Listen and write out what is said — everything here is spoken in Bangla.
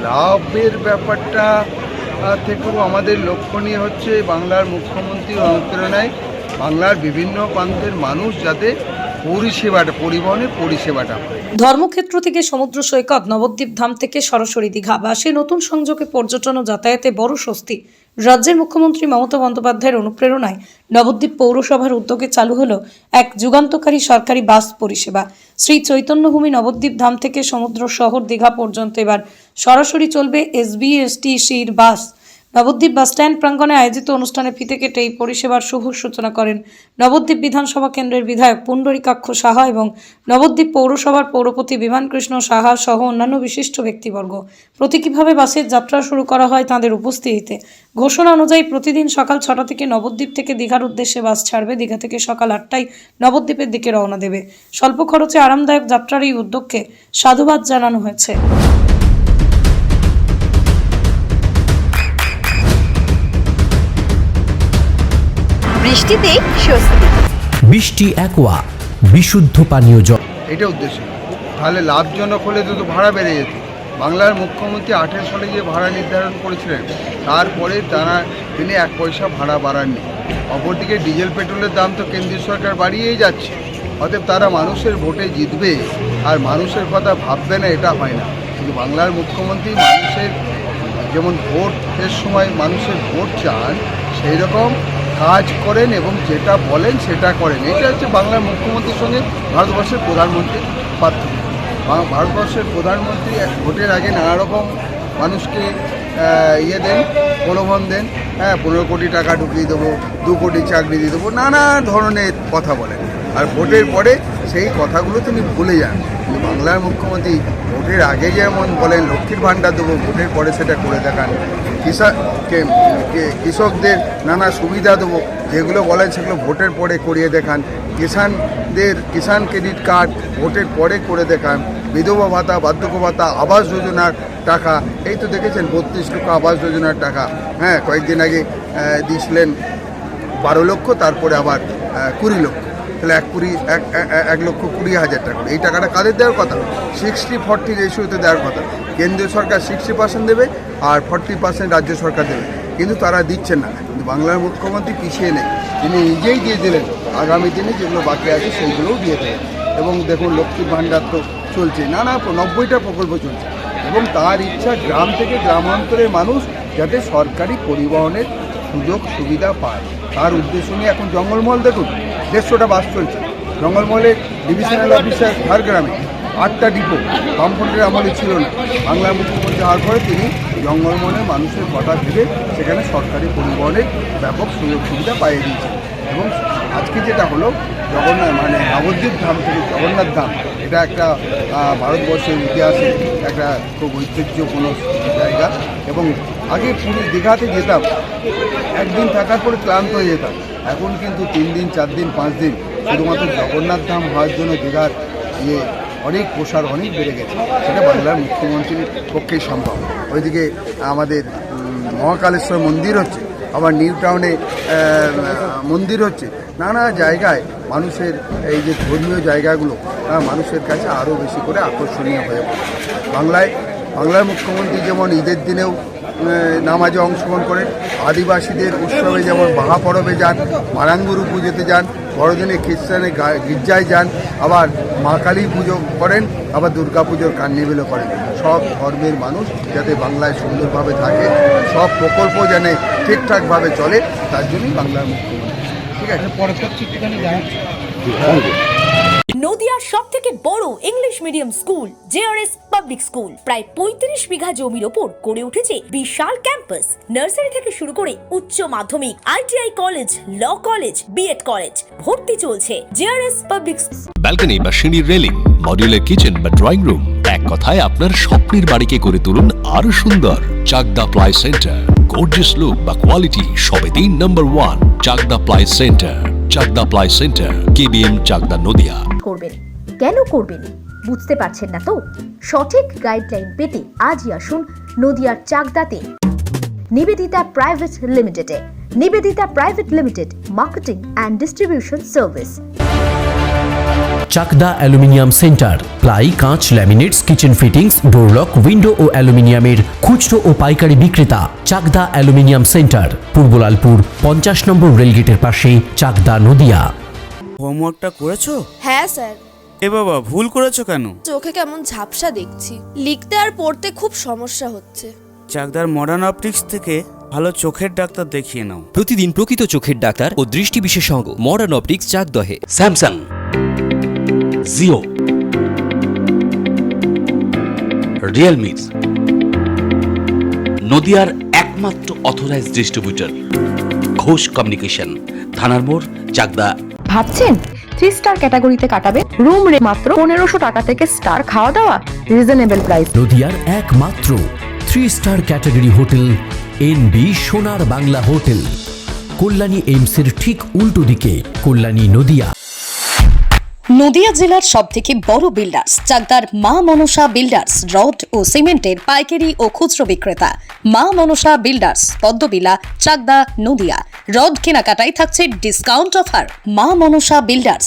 লাভের ব্যাপারটা থেকেও আমাদের লক্ষণীয় হচ্ছে বাংলার মুখ্যমন্ত্রীর অনুপ্রেরণায় বাংলার বিভিন্ন প্রান্তের মানুষ যাতে পরিবহনের পরিষেবাটা পায়। ধর্মক্ষেত্র থেকে সমুদ্র সৈকত, নবদ্বীপ ধাম থেকে সরাসরি দীঘা, বাসে নতুন সংযোগে পর্যটন ও যাতায়াতে বড় স্বস্তি। রাজ্যের মুখ্যমন্ত্রী মমতা বন্দ্যোপাধ্যায়ের অনুপ্রেরণায় নবদ্বীপ পৌরসভার উদ্যোগে চালু হলো এক যুগান্তকারী সরকারি বাস পরিষেবা। শ্রী চৈতন্যভূমি নবদ্বীপ ধাম থেকে সমুদ্র শহর দীঘা পর্যন্ত এবার সরাসরি চলবে SBSTCর বাস। নবদ্বীপ বাসস্ট্যান্ড প্রাঙ্গণে আয়োজিত অনুষ্ঠানে ফিতে কেটে এই পরিষেবার শুভ সূচনা করেন নবদ্বীপ বিধানসভা কেন্দ্রের বিধায়ক পুণ্ডরীকাক্ষ সাহা এবং নবদ্বীপ পৌরসভার পৌরপতি বিমানকৃষ্ণ সাহা সহ অন্যান্য বিশিষ্ট ব্যক্তিবর্গ। প্রতীকীভাবে বাসের যাত্রা শুরু করা হয় তাঁদের উপস্থিতিতে। ঘোষণা অনুযায়ী প্রতিদিন সকাল 6টা থেকে নবদ্বীপ থেকে দীঘার উদ্দেশ্যে বাস ছাড়বে। দীঘা থেকে সকাল 8টায় নবদ্বীপের দিকে রওনা দেবে। স্বল্প খরচে আরামদায়ক যাত্রার এই উদ্যোগকে সাধুবাদ জানানো হয়েছে। বৃষ্টিতে স্বস্তি। বৃষ্টি অ্যাকোয়া বিশুদ্ধ পানীয় জল। এটা উদ্দেশ্য। তাহলে লাভজনক হলে তো ভাড়া বেড়ে যেত। বাংলার মুখ্যমন্ত্রী 18 সালে যে ভাড়া নির্ধারণ করেছিলেন তারপরে তিনি 1 পয়সা ভাড়া বাড়াননি। অপরদিকে ডিজেল পেট্রোলের দাম তো কেন্দ্রীয় সরকার বাড়িয়েই যাচ্ছে। অতএব তারা মানুষের ভোটে জিতবে আর মানুষের কথা ভাববে না, এটা হয় না। কিন্তু বাংলার মুখ্যমন্ত্রী মানুষের যেমন ভোটের সময় মানুষের ভোট চান সেই রকম কাজ করেন এবং যেটা বলেন সেটা করেন। এটা হচ্ছে বাংলার মুখ্যমন্ত্রীর সঙ্গে ভারতবর্ষের প্রধানমন্ত্রীর পার্থক্য। ভারতবর্ষের প্রধানমন্ত্রী ভোটের আগে নানা রকম মানুষকে দেন, প্রলোভন দেন। 15 কোটি টাকা ঢুকিয়ে দেবো, 2 কোটি চাকরি দিয়ে দেবো, নানা ধরনের কথা বলেন। আর ভোটের পরে সেই কথাগুলো তিনি ভুলে যান। কিন্তু বাংলার মুখ্যমন্ত্রী ভোটের আগে যেমন বলেন লক্ষ্মীর ভাণ্ডার দেবো, ভোটের পরে সেটা করে দেখান। কৃষকদের নানা সুবিধা দেবো, যেগুলো বলেন সেগুলো ভোটের পরে করিয়ে দেখান। কিষাণ ক্রেডিট কার্ড ভোটের পরে করে দেখান। বিধবা ভাতা, বার্ধক্য ভাতা, আবাস যোজনার টাকা, এই তো দেখেছেন 32 লক্ষ আবাস যোজনার টাকা। কয়েকদিন আগে দিয়েছিলেন 12 লক্ষ, তারপরে আবার 20 লক্ষ। তাহলে 1,20,000 টাকা। এই টাকাটা কাদের দেওয়ার কথা? 60-40 রেশিওতে দেওয়ার কথা। কেন্দ্রীয় সরকার 60% দেবে আর 40% রাজ্য সরকার দেবে, কিন্তু তারা দিচ্ছেন না। কিন্তু বাংলার মুখ্যমন্ত্রী পিছিয়ে নেই, তিনি নিজেই দিয়ে দিলেন। আগামী দিনে যেগুলো বাকি আছে সেইগুলোও দিয়ে দেবেন। এবং দেখুন লক্ষ্মীর ভাণ্ডার তো চলছে, নানা 90টা প্রকল্প চলছে। এবং তার ইচ্ছা গ্রাম থেকে গ্রামান্তরের মানুষ যাতে সরকারি পরিবহনের সুযোগ সুবিধা পায়, তার উদ্দেশ্য নিয়ে এখন জঙ্গলমহল দেখুন 150টা বাস চলছে। জঙ্গলমহলের ডিভিশনাল অফিসার ঝাড়গ্রামে 8টা ডিপো বামফ্রন্টের আমলে ছিল না। বাংলার মুখ্যমন্ত্রী হওয়ার পরে তিনি জঙ্গলমহলের মানুষের কথা ভেবে সেখানে সরকারি পরিবহনের ব্যাপক সুযোগ সুবিধা পাইয়ে দিয়েছেন। এবং আজকে যেটা হলো নবদ্বীপ ধাম থেকে জগন্নাথ ধাম, এটা একটা ভারতবর্ষের ইতিহাসে একটা খুব ঐতিহ্যপূর্ণ জায়গা। এবং আগে পুরী দীঘাতে যেতাম, একদিন থাকার পরে ক্লান্ত হয়ে যেতাম। এখন কিন্তু 3 দিন 4 দিন 5 দিন শুধুমাত্র জগন্নাথ ধাম হওয়ার জন্য দীঘার অনেক প্রসার অনেক বেড়ে গেছে। সেটা বাংলার মুখ্যমন্ত্রীর পক্ষেই সম্ভব। ওইদিকে আমাদের মহাকালেশ্বর মন্দির হচ্ছে, আবার নিউ টাউনে মন্দির হচ্ছে। নানা জায়গায় মানুষের এই যে ধর্মীয় জায়গাগুলো মানুষের কাছে আরও বেশি করে আকর্ষণীয় হয়ে পড়ে। বাংলার মুখ্যমন্ত্রী যেমন ঈদের দিনেও নামাজে অংশগ্রহণ করেন, আদিবাসীদের উৎসবে যেমন বাহা পরবে যান, মারাঙ্গুরু পুজোতে যান, বড়দিনে খ্রিস্টানে গির্জায় যান, আবার মা কালী পুজো করেন, আবার দুর্গা পুজোর কার্নিভেলও করেন। সব ধর্মের মানুষ যাতে বাংলায় সুন্দরভাবে থাকে, সব প্রকল্প যেন ঠিকঠাকভাবে চলে, তার জন্যই বাংলার মুখ্যমন্ত্রী। ঠিক আছে, নদিয়ার সব থেকে বড় English medium school JRS public school প্রায় 35 বিঘা জমির ওপর গড়ে উঠেছে বিশাল ক্যাম্পাস। নার্সারি থেকে শুরু করে উচ্চ মাধ্যমিক, ITI college, law college, BEd college, ভর্তি চলছে জেআরএস পাবলিক। ব্যালকনি বা সিঁড়ির রেলিং, মডিউলার কিচেন বা ড্রয়িং রুম, এক কথায় আপনার স্বপ্নের বাড়িকে করে তুলুন আরো সুন্দর। Chakdaha ply centre, gorgeous look বা কোয়ালিটি সবে 3 নম্বর 1 Chakdaha ply centre. Chakdaha ply centre, KBM, Chakdaha, Nadia. করবেন কেন করবেন বুঝতে পারছেন না তো? সঠিক গাইডলাইন পেতে আজই আসুন নদিয়ার চাকদাতে নিবেদিতা প্রাইভেট লিমিটেডে। Nivedita private limited, marketing and distribution service. Chakdaha aluminium centre, ply, কাঁচ, laminates, kitchen fittings, door lock, window ও অ্যালুমিনিয়ামের খুচরো ও পাইকারি বিক্রেতা। চাকদা অ্যালুমিনিয়াম সেন্টার, পূর্বলালপুর 50 নম্বর রেলগেটের পাশে, চাকদা, নদিয়া। হোমওয়ার্কটা করেছো? হ্যাঁ স্যার। এ বাবা, ভুল করেছো কেন? চোখে কেমন ঝাপসা দেখছি, লিখতে আর পড়তে খুব সমস্যা হচ্ছে। চাকদার মডার্ন অপটিক্স থেকে ভালো চোখের ডাক্তার দেখিয়ে নাও। প্রতিদিন প্রকৃত চোখের ডাক্তার ও দৃষ্টি বিশেষজ্ঞ মডার্ন অপটিক্স চাকদহে। স্যামসাং, জিও, রিয়েলমির নদিয়ার একমাত্র অথরাইজড ডিস্ট্রিবিউটর ঘোষ কমিউনিকেশন, থানার মোড়, চাকদা। ভাবছেন 3 স্টার ক্যাটাগরিতে কাটাবেন? রুম রে মাত্র 1500 টাকা থেকে স্টার, খাওয়া দাওয়া রিজনেবল প্রাইস। নদিয়ার একমাত্র 3 স্টার ক্যাটাগরি হোটেল এনবি সোনার বাংলা হোটেল, কল্যাণী এইমসের ঠিক উল্টো দিকে, কল্যাণী, নদিয়া। নদিয়া জেলার সবথেকে বড় বিল্ডার্স চাকদার মা মনসা বিল্ডার্স, রড ও সিমেন্টের পাইকারি ও খুচরো বিক্রেতা। মা মনসা বিল্ডার্স, পদ্মবিলা, চাকদা, নদিয়া। রড কেনাকাটায় থাকছে ডিসকাউন্ট অফার। মা মনসা বিল্ডার্স,